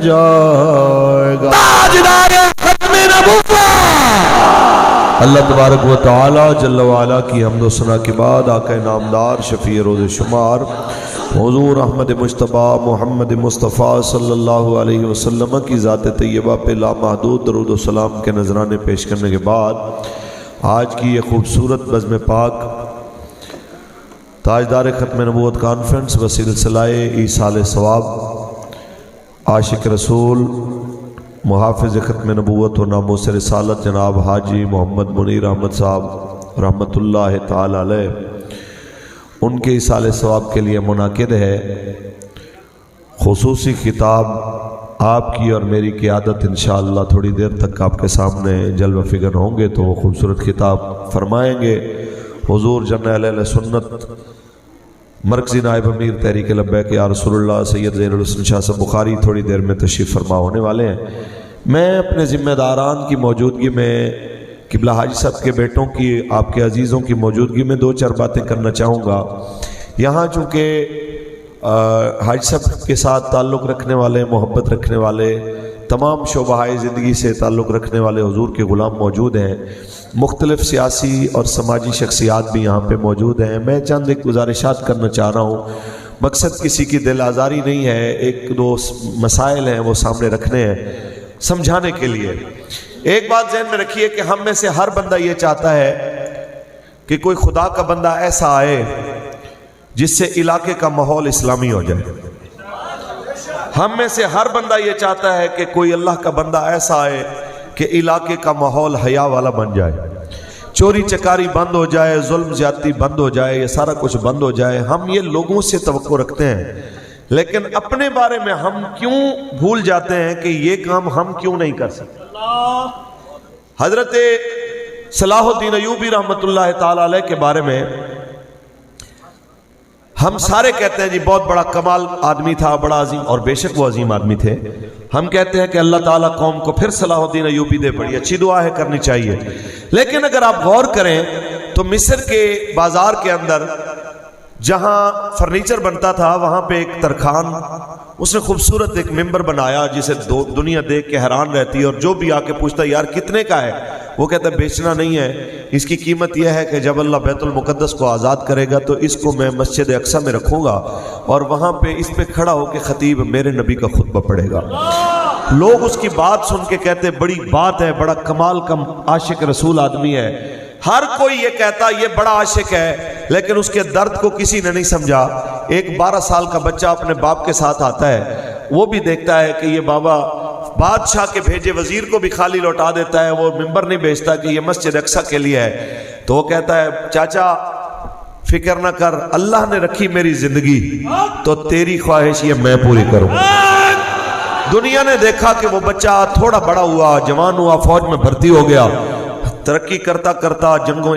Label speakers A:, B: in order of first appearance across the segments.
A: جائے گا اللہ تبارک و تعالی جل وعلا کی حمد و ثنا کے بعد آقا نامدار شفیع روز شمار حضور احمد مجتبی محمد مصطفیٰ صلی اللہ علیہ وسلم کی ذات طیبہ پہ لامحدود درود و سلام کے نذرانے پیش کرنے کے بعد آج کی یہ خوبصورت بزم پاک تاجدار ختم نبوت کانفرنس و سلسلہ ایصال ثواب عاشق رسول محافظ ختم نبوت و ناموس رسالت جناب حاجی محمد منیر احمد صاحب رحمۃ اللہ تعالی علیہ ان کے ایصال ثواب کے لیے منعقد ہے خصوصی خطاب آپ کی اور میری قیادت انشاءاللہ تھوڑی دیر تک آپ کے سامنے جلوہ فگر ہوں گے تو وہ خوبصورت خطاب فرمائیں گے حضور جنرل اہل سنت مرکزی نائب امیر تحریک لبیک یا رسول اللہ سید زین الحسن شاہ صاحب بخاری تھوڑی دیر میں تشریف فرما ہونے والے ہیں۔ میں اپنے ذمہ داران کی موجودگی میں قبلہ حاجی صاحب کے بیٹوں کی آپ کے عزیزوں کی موجودگی میں دو چار باتیں کرنا چاہوں گا۔ یہاں چونکہ حاجی صاحب کے ساتھ تعلق رکھنے والے محبت رکھنے والے تمام شعبہ زندگی سے تعلق رکھنے والے حضور کے غلام موجود ہیں، مختلف سیاسی اور سماجی شخصیات بھی یہاں پہ موجود ہیں۔ میں چند ایک گزارشات کرنا چاہ رہا ہوں، مقصد کسی کی دل آزاری نہیں ہے، ایک دو مسائل ہیں وہ سامنے رکھنے ہیں سمجھانے کے لیے۔ ایک بات ذہن میں رکھیے کہ ہم میں سے ہر بندہ یہ چاہتا ہے کہ کوئی خدا کا بندہ ایسا آئے جس سے علاقے کا ماحول اسلامی ہو جائے۔ ہم میں سے ہر بندہ یہ چاہتا ہے کہ کوئی اللہ کا بندہ ایسا آئے کہ علاقے کا ماحول حیا والا بن جائے، چوری چکاری بند ہو جائے، ظلم زیادتی بند ہو جائے، یہ سارا کچھ بند ہو جائے۔ ہم یہ لوگوں سے توقع رکھتے ہیں، لیکن اپنے بارے میں ہم کیوں بھول جاتے ہیں کہ یہ کام ہم کیوں نہیں کر سکتے۔ حضرت صلاح الدین ایوبی رحمۃ اللہ تعالی علیہ کے بارے میں ہم سارے کہتے ہیں جی بہت بڑا کمال آدمی تھا، بڑا عظیم، اور بے شک وہ عظیم آدمی تھے۔ ہم کہتے ہیں کہ اللہ تعالیٰ قوم کو پھر صلاح الدین ایوبی دے، بڑی اچھی دعا ہے، کرنی چاہیے۔ لیکن اگر آپ غور کریں تو مصر کے بازار کے اندر جہاں فرنیچر بنتا تھا وہاں پہ ایک ترخان، اس نے خوبصورت ایک ممبر بنایا جسے دنیا دیکھ کے حیران رہتی ہے، اور جو بھی آ کے پوچھتا ہے یار کتنے کا ہے، وہ کہتا ہے بیچنا نہیں ہے، اس کی قیمت یہ ہے کہ جب اللہ بیت المقدس کو آزاد کرے گا تو اس کو میں مسجد اقصی میں رکھوں گا اور وہاں پہ اس پہ کھڑا ہو کے خطیب میرے نبی کا خطبہ پڑھے گا۔ لوگ اس کی بات سن کے کہتے بڑی بات ہے، بڑا کمال کا عاشق رسول آدمی ہے۔ ہر کوئی یہ کہتا یہ بڑا عاشق ہے، لیکن اس کے درد کو کسی نے نہیں سمجھا۔ ایک 12 سال کا بچہ اپنے باپ کے ساتھ آتا ہے، وہ بھی دیکھتا ہے کہ یہ بابا بادشاہ کے بھیجے وزیر کو بھی خالی لوٹا دیتا ہے، وہ ممبر نہیں بیچتا کہ یہ مسجد اقصی کے لیے ہے۔ تو وہ کہتا ہے چاچا فکر نہ کر، اللہ نے رکھی میری زندگی تو تیری خواہش یہ میں پوری کروں۔ دنیا نے دیکھا کہ وہ بچہ تھوڑا بڑا ہوا، جوان ہوا، فوج میں بھرتی ہو گیا، ترقی کرتا کرتا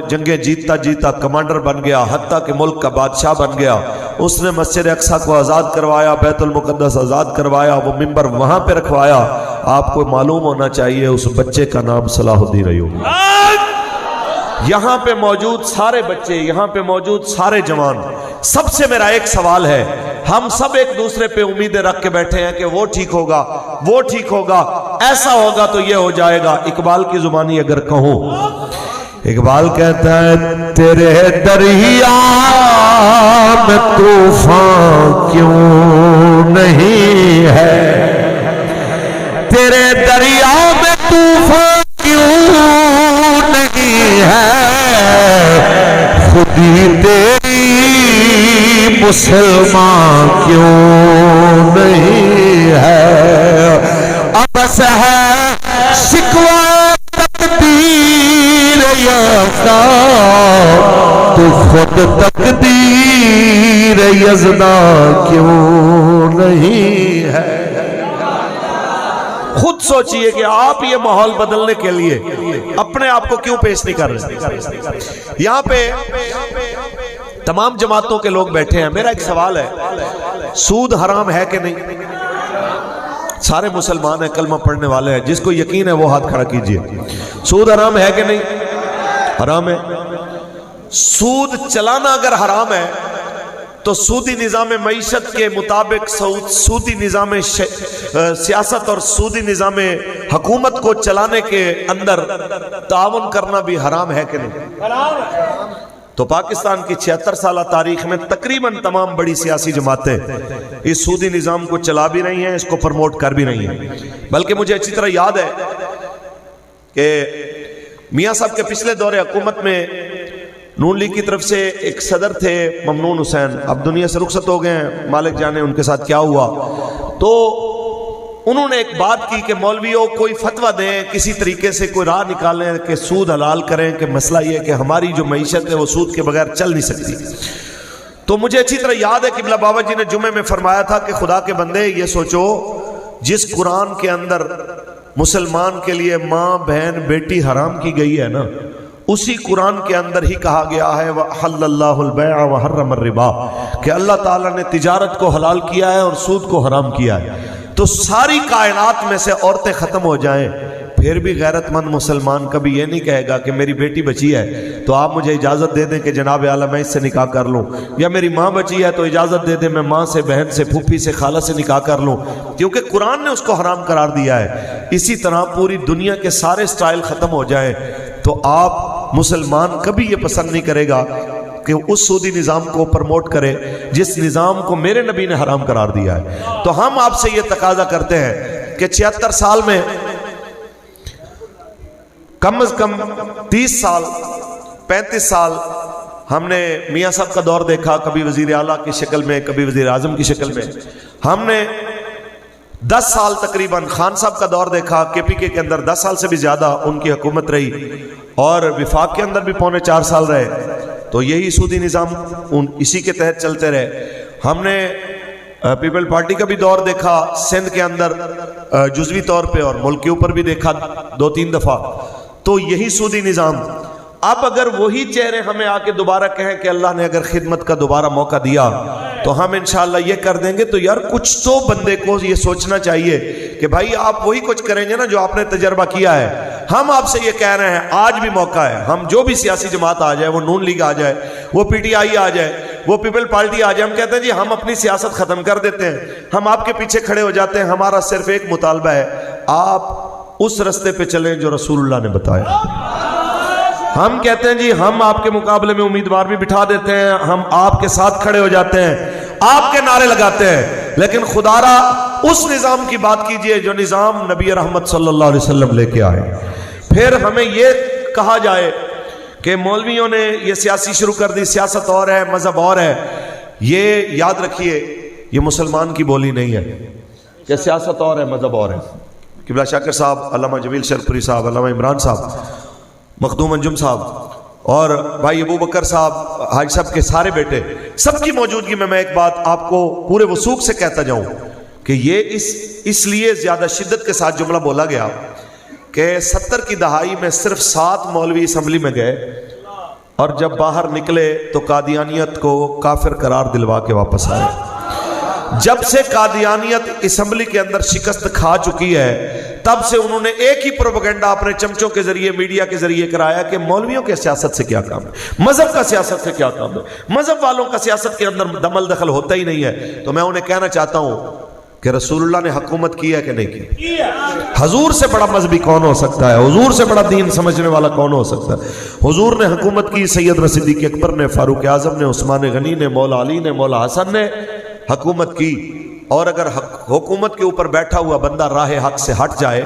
A: جنگیں جیتتا جیتا کمانڈر بن گیا، حتیٰ کہ ملک کا بادشاہ بن گیا۔ اس نے مسجد اقصی کو آزاد کروایا، بیت المقدس آزاد کروایا، وہ ممبر وہاں پہ رکھوایا۔ آپ کو معلوم ہونا چاہیے اس بچے کا نام صلاح الدین ایوبی۔ یہاں پہ موجود سارے بچے، یہاں پہ موجود سارے جوان، سب سے میرا ایک سوال ہے، ہم سب ایک دوسرے پہ امیدیں رکھ کے بیٹھے ہیں کہ وہ ٹھیک ہوگا، وہ ٹھیک ہوگا، ایسا ہوگا تو یہ ہو جائے گا۔ اقبال کی زبانی اگر کہوں، اقبال کہتا ہے تیرے دریا میں طوفان کیوں نہیں ہے، تیرے دریا میں طوفان کیوں نہیں ہے، خودی تیری مسلمان کیوں نہیں ہے، ابس ہے شکوہ تقدیر یافتہ تو خود تقدیر یزداں کیوں نہیں ہے۔ خود سوچئے کہ آپ یہ ماحول بدلنے کے لیے اپنے آپ کو کیوں پیش نہیں کر رہے۔ یہاں پہ تمام جماعتوں کے لوگ بیٹھے ہیں، میرا ایک سوال ہے، سود حرام ہے کہ نہیں؟ سارے مسلمان ہیں، کلمہ پڑھنے والے ہیں، جس کو یقین ہے وہ ہاتھ کھڑا کیجئے۔ سود حرام ہے کہ نہیں؟ حرام ہے۔ سود چلانا اگر حرام ہے تو سودی نظام معیشت کے مطابق سودی نظام سیاست اور سودی نظام حکومت کو چلانے کے اندر تعاون کرنا بھی حرام ہے کہ نہیں؟ حرام ہے۔ تو پاکستان کی 76 سالہ تاریخ میں تقریباً تمام بڑی سیاسی جماعتیں اس سودی نظام کو چلا بھی رہی ہیں، اس کو پروموٹ کر بھی رہی ہیں۔ بلکہ مجھے اچھی طرح یاد ہے کہ میاں صاحب کے پچھلے دور حکومت میں نون لیگ کی طرف سے ایک صدر تھے ممنون حسین، اب دنیا سے رخصت ہو گئے ہیں، مالک جانے ان کے ساتھ کیا ہوا۔ تو انہوں نے ایک بات کی کہ مولویوں کوئی فتویٰ دیں، کسی طریقے سے کوئی راہ نکالیں کہ سود حلال کریں، کہ مسئلہ یہ ہے کہ ہماری جو معیشت ہے وہ سود کے بغیر چل نہیں سکتی۔ تو مجھے اچھی طرح یاد ہے قبلہ بابا جی نے جمعے میں فرمایا تھا کہ خدا کے بندے یہ سوچو، جس قرآن کے اندر مسلمان کے لیے ماں بہن بیٹی حرام کی گئی ہے نا، اسی قرآن کے اندر ہی کہا گیا ہے وَأَحَلَّ اللَّهُ الْبَيْعَ وَحَرَّمَ الرِّبَا، کہ اللہ تعالیٰ نے تجارت کو حلال کیا ہے اور سود کو حرام کیا ہے۔ تو ساری کائنات میں سے عورتیں ختم ہو جائیں، پھر بھی غیرت مند مسلمان کبھی یہ نہیں کہے گا کہ میری بیٹی بچی ہے تو آپ مجھے اجازت دے دیں کہ جناب اعلیٰ میں اس سے نکاح کر لوں، یا میری ماں بچی ہے تو اجازت دے دیں میں ماں سے، بہن سے، پھوپھی سے، خالہ سے نکاح کر لوں، کیونکہ قرآن نے اس کو حرام قرار دیا ہے۔ اسی طرح پوری دنیا کے سارے سٹائل ختم ہو جائیں تو آپ مسلمان کبھی یہ پسند نہیں کرے گا کہ اس سودی نظام کو پروموٹ کرے جس نظام کو میرے نبی نے حرام قرار دیا ہے۔ تو ہم آپ سے یہ تقاضا کرتے ہیں کہ 76 سال میں کم از کم 30 سال 35 سال ہم نے میاں صاحب کا دور دیکھا، کبھی وزیر اعلیٰ کی شکل میں، کبھی وزیر اعظم کی شکل میں۔ ہم نے 10 سال تقریباً خان صاحب کا دور دیکھا، کے پی کے اندر 10 سال سے بھی زیادہ ان کی حکومت رہی، اور وفاق کے اندر بھی 4.25 سال رہے۔ تو یہی سودی نظام اسی کے تحت چلتے رہے۔ ہم نے پیپل پارٹی کا بھی دور دیکھا سندھ کے اندر جزوی طور پہ، اور ملک کے اوپر بھی دیکھا 2-3 دفعہ۔ تو یہی سودی نظام، اب اگر وہی چہرے ہمیں آ کے دوبارہ کہیں کہ اللہ نے اگر خدمت کا دوبارہ موقع دیا تو ہم انشاءاللہ یہ کر دیں گے، تو یار کچھ تو بندے کو یہ سوچنا چاہیے کہ بھائی آپ وہی کچھ کریں گے نا جو آپ نے تجربہ کیا ہے۔ ہم آپ سے یہ کہہ رہے ہیں آج بھی موقع ہے، ہم جو بھی سیاسی جماعت آ جائے، وہ نون لیگ آ جائے، وہ پی ٹی آئی آ جائے، وہ پیپل پارٹی آ جائے، ہم کہتے ہیں جی ہم اپنی سیاست ختم کر دیتے ہیں، ہم آپ کے پیچھے کھڑے ہو جاتے ہیں۔ ہمارا صرف ایک مطالبہ ہے، آپ اس رستے پہ چلیں جو رسول اللہ نے بتایا۔ ہم کہتے ہیں جی ہم آپ کے مقابلے میں امیدوار بھی بٹھا دیتے ہیں، ہم آپ کے ساتھ کھڑے ہو جاتے ہیں، آپ کے نعرے لگاتے ہیں، لیکن خدا را اس نظام کی بات کیجئے جو نظام نبی رحمت صلی اللہ علیہ وسلم لے کے آئے۔ پھر ہمیں یہ کہا جائے کہ مولویوں نے یہ سیاسی شروع کر دی، سیاست اور ہے، مذہب اور ہے، یہ یاد رکھیے یہ مسلمان کی بولی نہیں ہے کہ سیاست اور ہے، مذہب اور ہے۔ قبلہ شاکر صاحب، علامہ جمیل شرپوری صاحب، علامہ عمران صاحب، مخدوم انجم صاحب، اور بھائی ابو بکر صاحب، حاج صاحب کے سارے بیٹے، سب کی موجودگی میں ایک بات آپ کو پورے وثوق سے کہتا جاؤں کہ یہ اس لیے زیادہ شدت کے ساتھ جملہ بولا گیا کہ 70 کی دہائی میں صرف 7 مولوی اسمبلی میں گئے، اور جب باہر نکلے تو قادیانیت کو کافر قرار دلوا کے واپس آئے۔ جب سے قادیانیت اسمبلی کے اندر شکست کھا چکی ہے، تب سے انہوں نے ایک ہی پروپیگنڈا اپنے چمچوں کے ذریعے، میڈیا کے ذریعے کرایا کہ مولویوں کے سیاست سے کیا کام ہے، مذہب کا سیاست سے کیا کام ہے، مذہب والوں کا سیاست کے اندر دمل دخل ہوتا ہی نہیں ہے۔ تو میں انہیں کہنا چاہتا ہوں کہ رسول اللہ نے حکومت کی ہے کہ نہیں کی؟ حضور سے بڑا مذہبی کون ہو سکتا ہے؟ حضور سے بڑا دین سمجھنے والا کون ہو سکتا ہے؟ حضور نے حکومت کی، سیدنا صدیق اکبر نے، فاروق اعظم نے، عثمان غنی نے، مولا علی نے، مولا حسن نے حکومت کی۔ اور اگر حکومت کے اوپر بیٹھا ہوا بندہ راہ حق سے ہٹ جائے،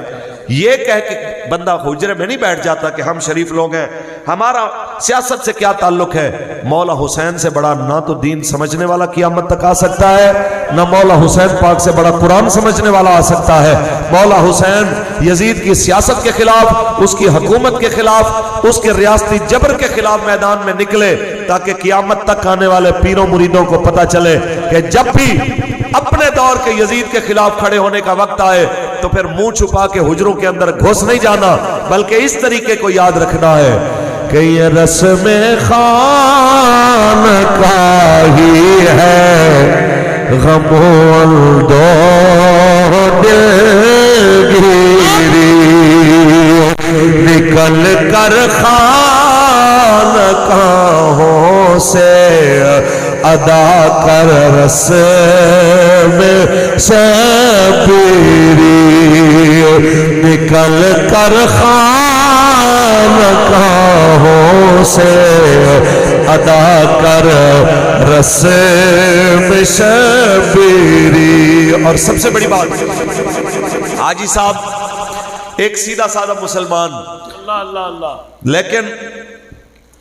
A: یہ کہہ کے بندہ حجرے میں نہیں بیٹھ جاتا کہ ہم شریف لوگ ہیں، ہمارا سیاست سے کیا تعلق ہے، مولا حسین سے بڑا نہ تو دین سمجھنے والا قیامت تک آ سکتا ہے، نہ مولا حسین پاک سے بڑا قرآن سمجھنے والا آ سکتا ہے۔ مولا حسین یزید کی سیاست کے خلاف، اس کی حکومت کے خلاف، اس کے ریاستی جبر کے خلاف میدان میں نکلے، تاکہ قیامت تک آنے والے پیروں مریدوں کو پتہ چلے کہ جب بھی اپنے دور کے یزید کے خلاف کھڑے ہونے کا وقت آئے تو پھر منہ چھپا کے حجروں کے اندر گھس نہیں جانا، بلکہ اس طریقے کو یاد رکھنا ہے کہ یہ رسم خان کا ہی ہے، غم دو دلگیری نکل کر خان کہوں سے ادا کر رسم شبیری نکل کر خانقاہوں سے ادا کر رسم شبیری۔ اور سب سے بڑی بات، حاجی صاحب ایک سیدھا سادہ مسلمان، لیکن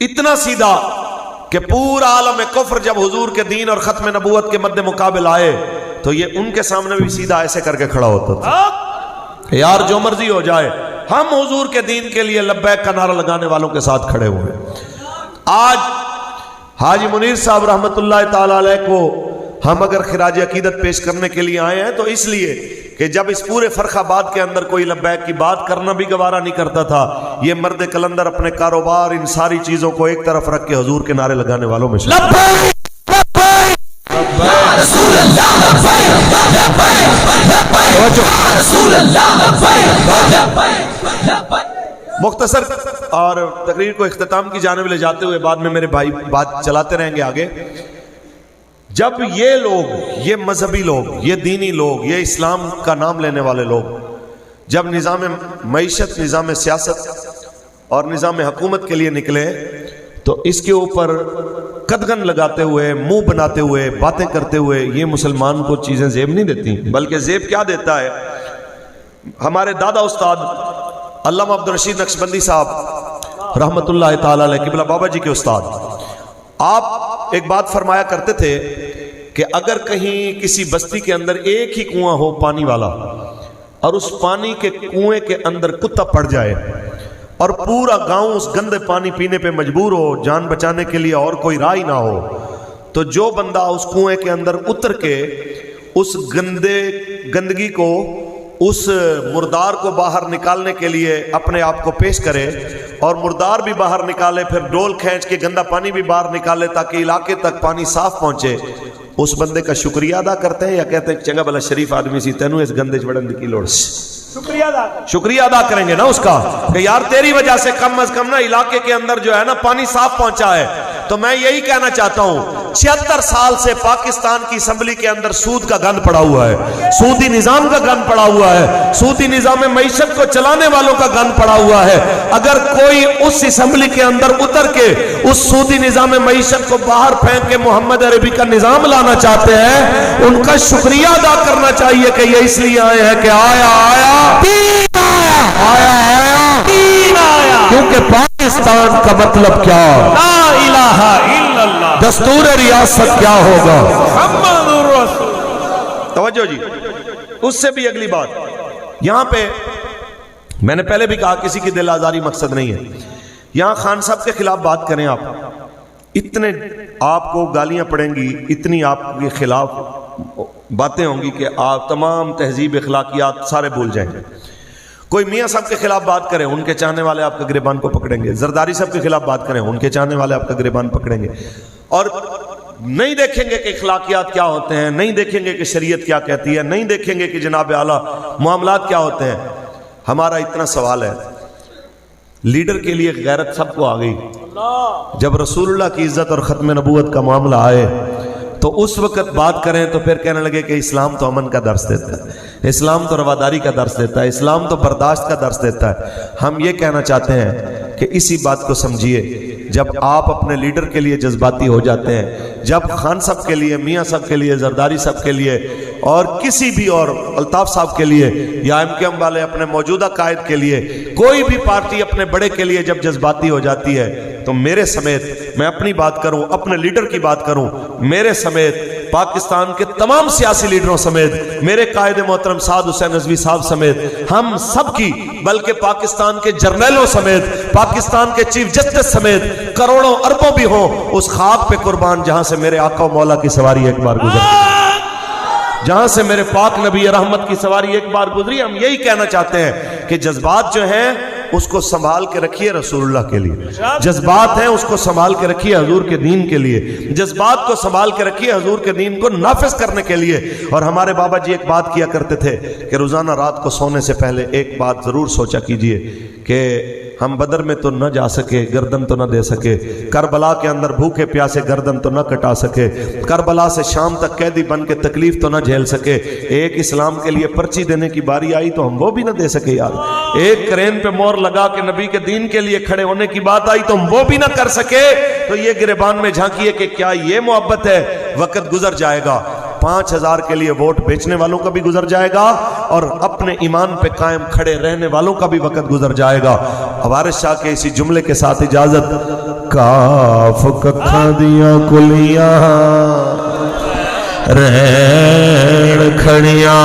A: اتنا سیدھا کہ پورا عالم کفر جب حضور کے دین اور ختم نبوت کے مد مقابل آئے تو یہ ان کے سامنے بھی سیدھا ایسے کر کے کھڑا ہوتا تھا، یار جو مرضی ہو جائے ہم حضور کے دین کے لیے لبیک کا نعرہ لگانے والوں کے ساتھ کھڑے ہوئے۔ آج حاجی منیر صاحب رحمت اللہ تعالی علیہ کو ہم اگر خراج عقیدت پیش کرنے کے لیے آئے ہیں تو اس لیے کہ جب اس پورے فرخ آباد کے اندر کوئی لبیک کی بات کرنا بھی گوارا نہیں کرتا تھا، یہ مرد کلندر اپنے کاروبار ان ساری چیزوں کو ایک طرف رکھ کے حضور کے نعرے لگانے والوں میں شامل۔ مختصر اور تقریر کو اختتام کی جانب لے جاتے ہوئے بعد میں میرے بھائی بات چلاتے رہیں گے آگے۔ جب یہ لوگ، یہ مذہبی لوگ، یہ دینی لوگ، یہ اسلام کا نام لینے والے لوگ جب نظام معیشت، نظام سیاست اور نظام حکومت کے لیے نکلے تو اس کے اوپر قدغن لگاتے ہوئے، منہ بناتے ہوئے، باتیں کرتے ہوئے یہ مسلمان کو چیزیں زیب نہیں دیتی، بلکہ زیب کیا دیتا ہے؟ ہمارے دادا استاد علامہ عبدالرشید نقشبندی صاحب رحمت اللہ تعالی علیہ قبلہ بابا جی کے استاد، آپ ایک بات فرمایا کرتے تھے کہ اگر کہیں کسی بستی کے اندر ایک ہی کنواں ہو پانی والا اور اس پانی کے کنویں کے اندر کتا پڑ جائے اور پورا گاؤں اس گندے پانی پینے پہ مجبور ہو، جان بچانے کے لیے اور کوئی راہ نہ ہو، تو جو بندہ اس کنویں کے اندر اتر کے اس گندگی کو، اس مردار کو باہر نکالنے کے لیے اپنے آپ کو پیش کرے اور مردار بھی باہر نکالے، پھر ڈول کھینچ کے گندا پانی بھی باہر نکالے تاکہ علاقے تک پانی صاف پہنچے، اس بندے کا شکریہ ادا کرتے ہیں یا کہتے ہیں چنگا بلا شریف آدمی سی تینوں اس گندے چڑھن کی لوڑ سے؟ شکریہ ادا کریں گے نا اس کا کہ یار تیری وجہ سے کم از کم نا علاقے کے اندر جو ہے نا پانی صاف پہنچا ہے۔ تو میں یہی کہنا چاہتا ہوں 76 سال سے پاکستان کی اسمبلی کے اندر سود کا گند پڑا ہوا ہے، سودی نظام کا گند پڑا ہوا ہے، سودی نظام معیشت کو چلانے والوں کا گند پڑا ہوا ہے۔ اگر کوئی اس اسمبلی کے اندر اتر کے اس سودی نظام معیشت کو باہر پھینک کے محمد عربی کا نظام لانا چاہتے ہیں، ان کا شکریہ ادا کرنا چاہیے کہ یہ اس لیے آئے ہیں کہ آیا کیونکہ پاکستان کا مطلب کیا، لا الہ الا اللہ، دستور ریاست کیا ہوگا، محمد رسول۔ توجہ جی، اس سے بھی اگلی بات یہاں پہ میں نے پہلے بھی کہا کسی کی دل آزاری مقصد نہیں ہے، یہاں خان صاحب کے خلاف بات کریں آپ، اتنے آپ کو گالیاں پڑیں گی، اتنی آپ کے خلاف باتیں ہوں گی کہ آپ تمام تہذیب اخلاقیات سارے بھول جائیں گے۔ کوئی میاں صاحب کے خلاف بات کریں، ان کے چاہنے والے آپ کا گریبان کو پکڑیں گے، زرداری صاحب کے خلاف بات کریں، ان کے چاہنے والے آپ کا گریبان پکڑیں گے، اور نہیں دیکھیں گے کہ اخلاقیات کیا ہوتے ہیں، نہیں دیکھیں گے کہ شریعت کیا کہتی ہے، نہیں دیکھیں گے کہ جناب اعلیٰ معاملات کیا ہوتے ہیں۔ ہمارا اتنا سوال ہے، لیڈر کے لیے غیرت سب کو آ گئی، جب رسول اللہ کی عزت اور ختم نبوت کا معاملہ آئے تو اس وقت بات کریں تو پھر کہنے لگے کہ اسلام تو امن کا درس دیتا ہے، اسلام تو رواداری کا درس دیتا ہے، اسلام تو برداشت کا درس دیتا ہے۔ ہم یہ کہنا چاہتے ہیں کہ اسی بات کو سمجھیے، جب آپ اپنے لیڈر کے لیے جذباتی ہو جاتے ہیں، جب خان صاحب کے لیے، میاں صاحب کے لیے، زرداری صاحب کے لیے اور کسی بھی اور الطاف صاحب کے لیے یا MKM والے اپنے موجودہ قائد کے لیے، کوئی بھی پارٹی اپنے بڑے کے لیے جب جذباتی ہو جاتی ہے تو میرے سمیت، میں اپنی بات کروں، اپنے لیڈر کی بات کروں، میرے سمیت، پاکستان کے تمام سیاسی لیڈروں سمیت، میرے قائد محترم سعد حسین رضوی صاحب سمیت، ہم سب کی، بلکہ پاکستان کے جرنیلوں سمیت، پاکستان کے چیف جسٹس سمیت کروڑوں اربوں بھی ہوں اس خاک پہ قربان جہاں سے میرے آقا و مولا کی سواری ایک بار گزری، جہاں سے میرے پاک نبی رحمت کی سواری ایک بار گزری۔ ہم یہی کہنا چاہتے ہیں کہ جذبات جو ہیں اس کو سنبھال کے رکھیے رسول اللہ کے لیے، جذبات ہیں اس کو سنبھال کے رکھیے حضور کے دین کے لیے، جذبات کو سنبھال کے رکھیے حضور کے دین کو نافذ کرنے کے لیے۔ اور ہمارے بابا جی ایک بات کیا کرتے تھے کہ روزانہ رات کو سونے سے پہلے ایک بات ضرور سوچا کیجئے کہ ہم بدر میں تو نہ جا سکے، گردن تو نہ دے سکے، کربلا کے اندر بھوکے پیاسے گردن تو نہ کٹا سکے، کربلا سے شام تک قیدی بن کے تکلیف تو نہ جھیل سکے، ایک اسلام کے لیے پرچی دینے کی باری آئی تو ہم وہ بھی نہ دے سکے یار، ایک کرین پہ مور لگا کے نبی کے دین کے لیے کھڑے ہونے کی بات آئی تو ہم وہ بھی نہ کر سکے، تو یہ گریبان میں جھانکیے کہ کیا یہ محبت ہے؟ وقت گزر جائے گا، 5000 کے لیے ووٹ بیچنے والوں کا بھی گزر جائے گا اور اپنے ایمان پہ قائم کھڑے رہنے والوں کا بھی وقت گزر جائے گا۔ وارث شاہ کے اسی جملے کے ساتھ اجازت، کاف ککھاں دیاں کلیاں رہن کھڑیاں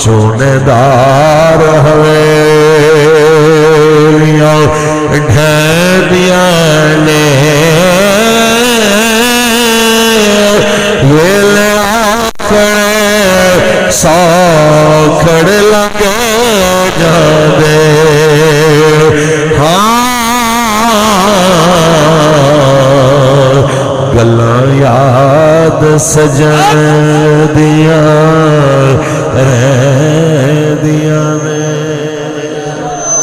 A: چونے دار ہویلیاں ڈھیریاں نے یہ لے آکڑے ساکھڑ لگے جاندے گلاں یاد سجن دیاں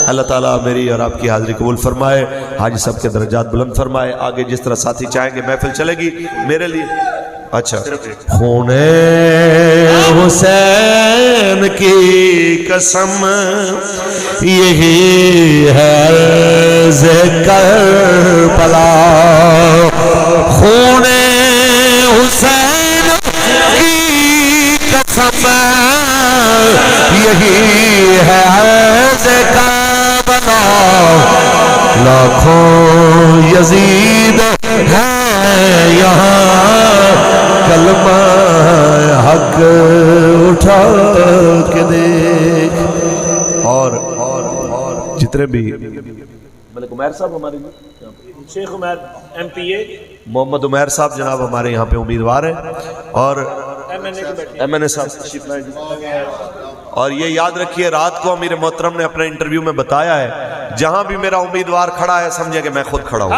A: اللہ تعالیٰ میری اور آپ کی حاضری قبول فرمائے، حاجی صاحب کے درجات بلند فرمائے۔ آگے جس طرح ساتھی چاہیں گے محفل چلے گی میرے لیے۔ اچھا، خون حسین کی قسم یہی ہے کربلا، خون حسین کی قسم یہی ہے کربلا، لاکھوں یزید ہے یہاں کلمہ حق اٹھا کے دیکھ۔ اور جتنے بھی ملک عمیر صاحب ہمارے
B: شیخ عمیر MP
A: محمد عمیر صاحب جناب ہمارے یہاں پہ امیدوار ہیں، اور MNA صاحب تشریف لائیں۔ اور یہ یاد رکھیے رات کو امیر محترم نے اپنے انٹرویو میں بتایا ہے جہاں بھی میرا امیدوار کھڑا ہے سمجھے کہ میں خود کھڑا ہوں۔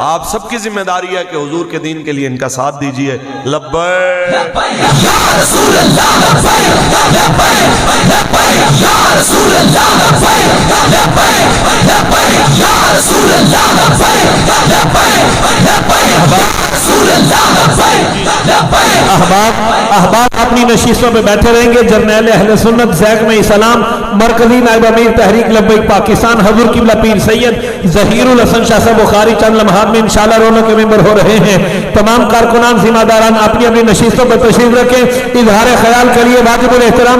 A: آپ سب کی ذمہ داری ہے کہ حضور کے دین کے لیے ان کا ساتھ دیجئے۔ لبیک یا رسول اللہ، لبیک یا رسول اللہ، لبیک یا رسول اللہ،
B: احباب اپنی نشستوں پہ بیٹھے رہیں گے۔ جرنیل اہل سنت زیک میں اسلام مرکزی نائب امیر تحریک لبیک پاکستان حضور قبلہ پیر سید ظہیر الحسن شاہ صاحب بخاری چند لمحات میں انشاءاللہ رونق کے ممبر ہو رہے ہیں۔ تمام کارکنان ذمہ داران اپنی اپنی نشستوں پر تشریف رکھیں۔ اظہار خیال کے لیے واجب الاحترام